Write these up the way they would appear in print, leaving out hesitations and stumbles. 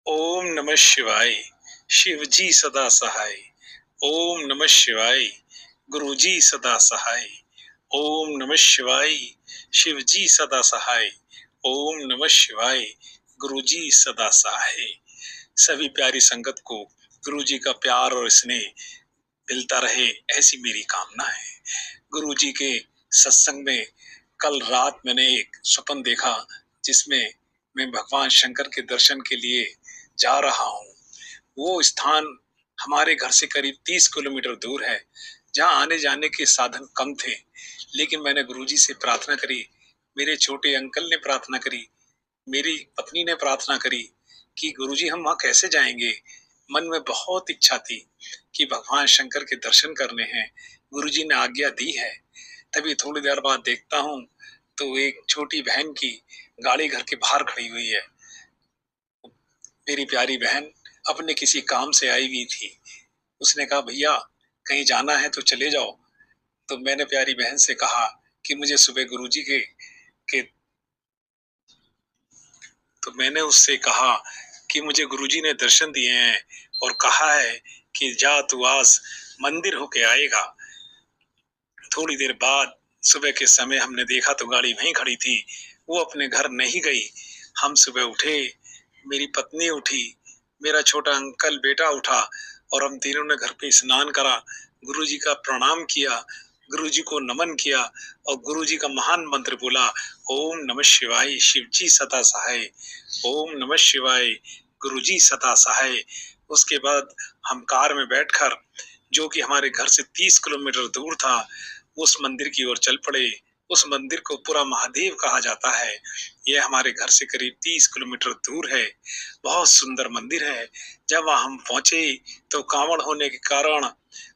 ओम नमः शिवाय। शिव जी सदा सहाय। ओम नमः शिवाय। गुरु जी सदा सहाय। ओम नमः शिवाय। शिव जी सदा सहाय। ओम नमः शिवाय। गुरु जी सदा सहाय। सभी प्यारी संगत को गुरु जी का प्यार और स्नेह मिलता रहे, ऐसी मेरी कामना है। गुरु जी के सत्संग में कल रात मैंने एक स्वप्न देखा, जिसमें मैं भगवान शंकर के दर्शन के लिए जा रहा हूँ। वो स्थान हमारे घर से करीब 30 किलोमीटर दूर है, जहाँ आने जाने के साधन कम थे। लेकिन मैंने गुरुजी से प्रार्थना करी, मेरे छोटे अंकल ने प्रार्थना करी, मेरी पत्नी ने प्रार्थना करी कि गुरुजी हम वहाँ कैसे जाएंगे। मन में बहुत इच्छा थी कि भगवान शंकर के दर्शन करने हैं। गुरुजी ने आज्ञा दी है। तभी थोड़ी देर बाद देखता हूँ तो एक छोटी बहन की गाड़ी घर के बाहर खड़ी हुई है। मेरी प्यारी बहन अपने किसी काम से आई हुई थी। उसने कहा, भैया कहीं जाना है तो चले जाओ। तो मैंने प्यारी बहन से कहा कि मुझे सुबह गुरुजी के तो मैंने उससे कहा कि मुझे गुरुजी ने दर्शन दिए हैं और कहा है कि जा तू आज मंदिर होके आएगा। थोड़ी देर बाद सुबह के समय हमने देखा तो गाड़ी वहीं खड़ी थी, वो अपने घर नहीं गई। हम सुबह उठे, मेरी पत्नी उठी, मेरा छोटा अंकल बेटा उठा और हम तीनों ने घर पे स्नान करा, गुरुजी का प्रणाम किया, गुरुजी को नमन किया और गुरुजी का महान मंत्र बोला, ओम नमः शिवाय शिव जी सदा सहाय। ओम नमः शिवाय गुरुजी सदा सहाय। उसके बाद हम कार में बैठकर, जो कि हमारे घर से 30 किलोमीटर दूर था, उस मंदिर की ओर चल पड़े। उस मंदिर को पूरा महादेव कहा जाता है। यह हमारे घर से करीब 30 किलोमीटर दूर है। बहुत सुंदर मंदिर है। जब वहां हम पहुंचे तो कांवड़ होने के कारण,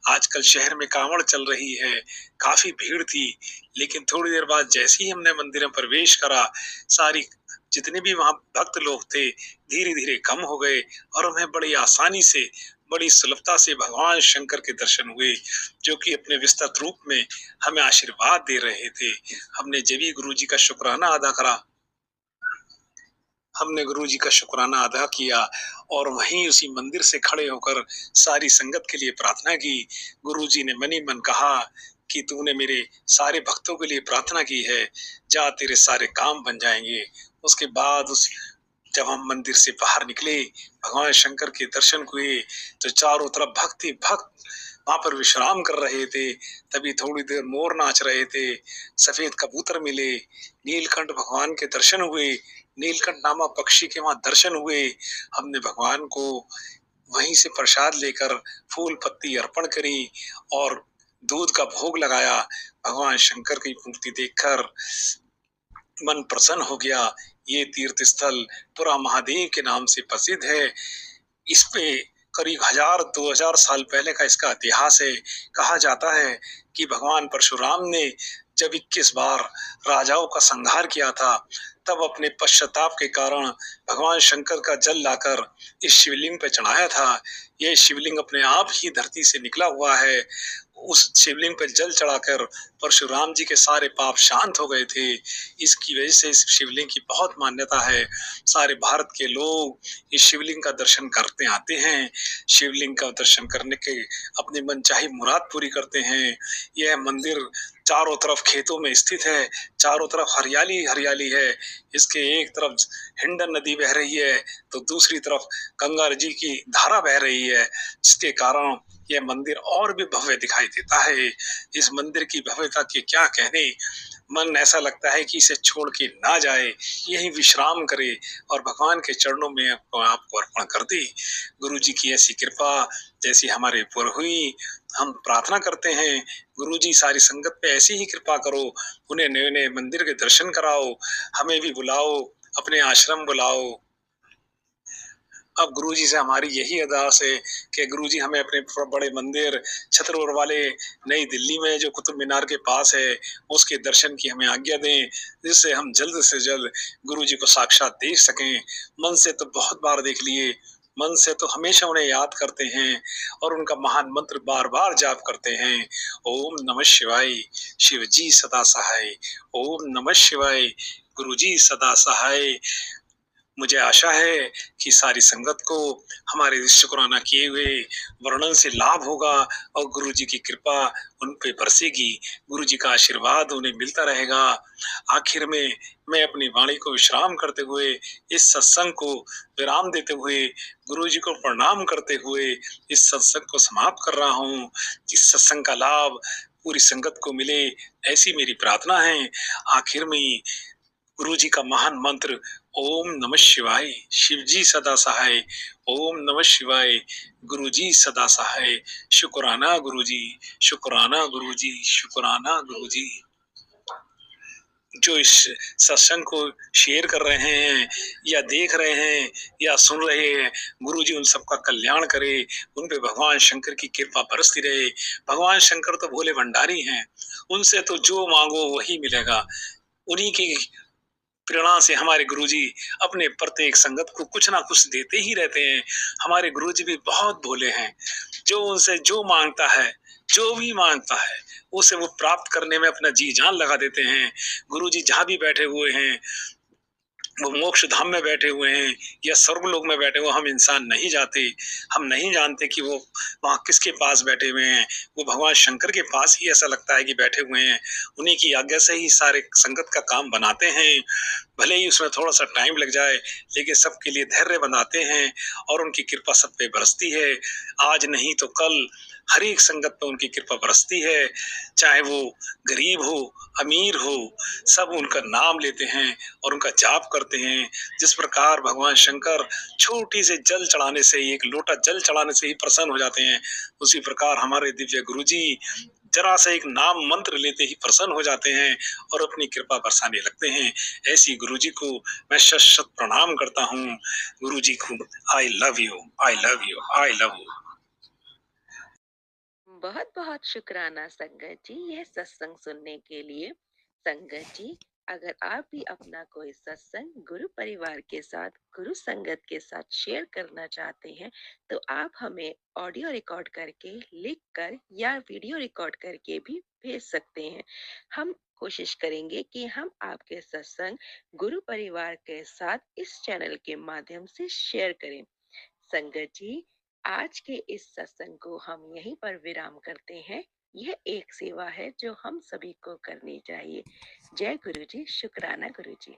आजकल शहर में कांवड़ चल रही है, काफी भीड़ थी। लेकिन थोड़ी देर बाद जैसे ही हमने मंदिर में प्रवेश करा, सारी जितने भी वहां भक्त लोग थे धीरे धीरे कम हो गए और हमें बड़ी आसानी से, बड़ी सुलभता से भगवान शंकर के दर्शन हुए, जो कि अपने विस्तृत रूप में हमें आशीर्वाद दे रहे थे। हमने जब भी गुरु जी का शुक्राना अदा करा, हमने गुरु जी का शुक्राना अदा किया और वहीं उसी मंदिर से खड़े होकर सारी संगत के लिए प्रार्थना की। गुरु जी ने मनी मन कहा कि तूने मेरे सारे भक्तों के लिए प्रार्थना की है, जा तेरे सारे काम बन जाएंगे। उसके बाद उस जब हम मंदिर से बाहर निकले, भगवान शंकर के दर्शन हुए, तो चारों तरफ भक्त ही भक्त वहां पर विश्राम कर रहे थे। तभी थोड़ी देर मोर नाच रहे थे, सफेद कबूतर मिले, नीलकंठ भगवान के दर्शन हुए, नीलकंठ नामक पक्षी के वहां दर्शन हुए। हमने भगवान को वहीं से प्रसाद लेकर फूल पत्ती अर्पण करी और दूध का भोग लगाया। भगवान शंकर की मूर्ति देखकर मन प्रसन्न हो गया। ये तीर्थ स्थल पूरा महादेव के नाम से प्रसिद्ध है। इस पे करीब 1000-2000 साल पहले का इसका इतिहास है। कहा जाता है कि भगवान परशुराम ने जब 21 बार राजाओं का संहार किया था, तब अपने पश्चाताप के कारण भगवान शंकर का जल लाकर इस शिवलिंग पे चढ़ाया था। यह शिवलिंग अपने आप ही धरती से निकला हुआ है। उस शिवलिंग पर जल चढ़ाकर परशुराम जी के सारे पाप शांत हो गए थे। इसकी वजह से इस शिवलिंग की बहुत मान्यता है। सारे भारत के लोग इस शिवलिंग का दर्शन करते आते हैं। शिवलिंग का दर्शन करने के अपनी मनचाही मुराद पूरी करते हैं। यह मंदिर चारों तरफ खेतों में स्थित है, चारों तरफ हरियाली हरियाली है। इसके एक तरफ हिंडन नदी बह रही है तो दूसरी तरफ गंगा जी की धारा बह रही है, जिसके कारण यह मंदिर और भी भव्य दिखाई देता है। इस मंदिर की भव्यता के क्या कहने, मन ऐसा लगता है कि इसे छोड़ के ना जाए, यही विश्राम करे और भगवान के चरणों में आपको अर्पण कर दे। गुरु जी की ऐसी कृपा जैसी हमारे ऊपर हुई, हम प्रार्थना करते हैं गुरु जी सारी संगत पे ऐसी ही कृपा करो, उन्हें नए नए मंदिर के दर्शन कराओ, हमें भी बुलाओ, अपने आश्रम बुलाओ। अब गुरुजी से हमारी यही अरदास है कि गुरुजी हमें अपने बड़े मंदिर छतरपुर वाले नई दिल्ली में जो कुतुब मीनार के पास है, उसके दर्शन की हमें आज्ञा दें, जिससे हम जल्द से जल्द गुरुजी को साक्षात देख सकें। मन से तो बहुत बार देख लिए, मन से तो हमेशा उन्हें याद करते हैं और उनका महान मंत्र बार बार जाप करते हैं। ओम नमः शिवाय शिव जी सदा सहाय। ओम नमः शिवाय गुरु जी सदा सहाय। मुझे आशा है कि सारी संगत को हमारे इस शुक्राना किए हुए वर्णन से लाभ होगा और गुरु जी की कृपा उन पे बरसेगी, गुरु जी का आशीर्वाद उन्हें मिलता रहेगा। आखिर में मैं अपनी वाणी को विश्राम करते हुए, इस सत्संग को विराम देते हुए, गुरु जी को प्रणाम करते हुए इस सत्संग को समाप्त कर रहा हूँ। इस सत्संग का लाभ पूरी संगत को मिले, ऐसी मेरी प्रार्थना है। आखिर में गुरु जी का महान मंत्र ओम नमः शिवाय, शिव जी सदा सहाय, ओम नमः शिवाय, गुरु जी सदा सहाय, शुक्राना गुरु जी, शुक्राना गुरु जी, शुक्राना गुरु जी। जो इस सत्संग को शेयर कर रहे हैं या देख रहे हैं या सुन रहे हैं, गुरु जी उन सबका कल्याण करे, उन पे भगवान शंकर की कृपा बरसती रहे। भगवान शंकर तो भोले भंडारी हैं, उनसे तो जो मांगो वही मिलेगा। उन्हीं की प्रेरणा से हमारे गुरुजी अपने प्रत्येक संगत को कुछ ना कुछ देते ही रहते हैं। हमारे गुरुजी भी बहुत भोले हैं, जो उनसे जो मांगता है, जो भी मांगता है, उसे वो प्राप्त करने में अपना जी जान लगा देते हैं। गुरुजी जहाँ भी बैठे हुए हैं, वो मोक्ष धाम में बैठे हुए हैं या स्वर्गलोक में बैठे हुए, हम इंसान नहीं जाते, हम नहीं जानते कि वो वहाँ किसके पास बैठे हुए हैं। वो भगवान शंकर के पास ही ऐसा लगता है कि बैठे हुए हैं। उन्हीं की आज्ञा से ही सारे संगत का काम बनाते हैं। भले ही उसमें थोड़ा सा टाइम लग जाए, लेकिन सबके लिए धैर्य बनाते हैं और उनकी कृपा सब पे बरसती है। आज नहीं तो कल हर एक संगत पे उनकी कृपा बरसती है, चाहे वो गरीब हो, अमीर हो, सब उनका नाम लेते हैं और उनका जाप करते हैं। जिस प्रकार भगवान शंकर छोटी से जल चढ़ाने से ही, एक लोटा जल चढ़ाने से ही प्रसन्न हो जाते हैं, उसी प्रकार हमारे दिव्य गुरु जी जरा सा एक नाम मंत्र लेते ही प्रसन्न हो जाते हैं और अपनी कृपा बरसाने लगते हैं। ऐसी गुरु जी को मैं शत शत प्रणाम करता हूँ। गुरु जी को I love you, I love you, I love you. बहुत बहुत शुक्राना संगत जी यह सत्संग सुनने के लिए। संगत जी, अगर आप भी अपना कोई सत्संग गुरु परिवार के साथ, गुरु संगत के साथ शेयर करना चाहते हैं, तो आप हमें ऑडियो रिकॉर्ड करके, लिख कर या वीडियो रिकॉर्ड करके भी भेज सकते हैं। हम कोशिश करेंगे कि हम आपके सत्संग गुरु परिवार के साथ इस चैनल के माध्यम से शेयर करें। संगत जी, आज के इस सत्संग को हम यहीं पर विराम करते हैं। यह एक सेवा है जो हम सभी को करनी चाहिए। जय गुरु जी, शुक्राना गुरु जी।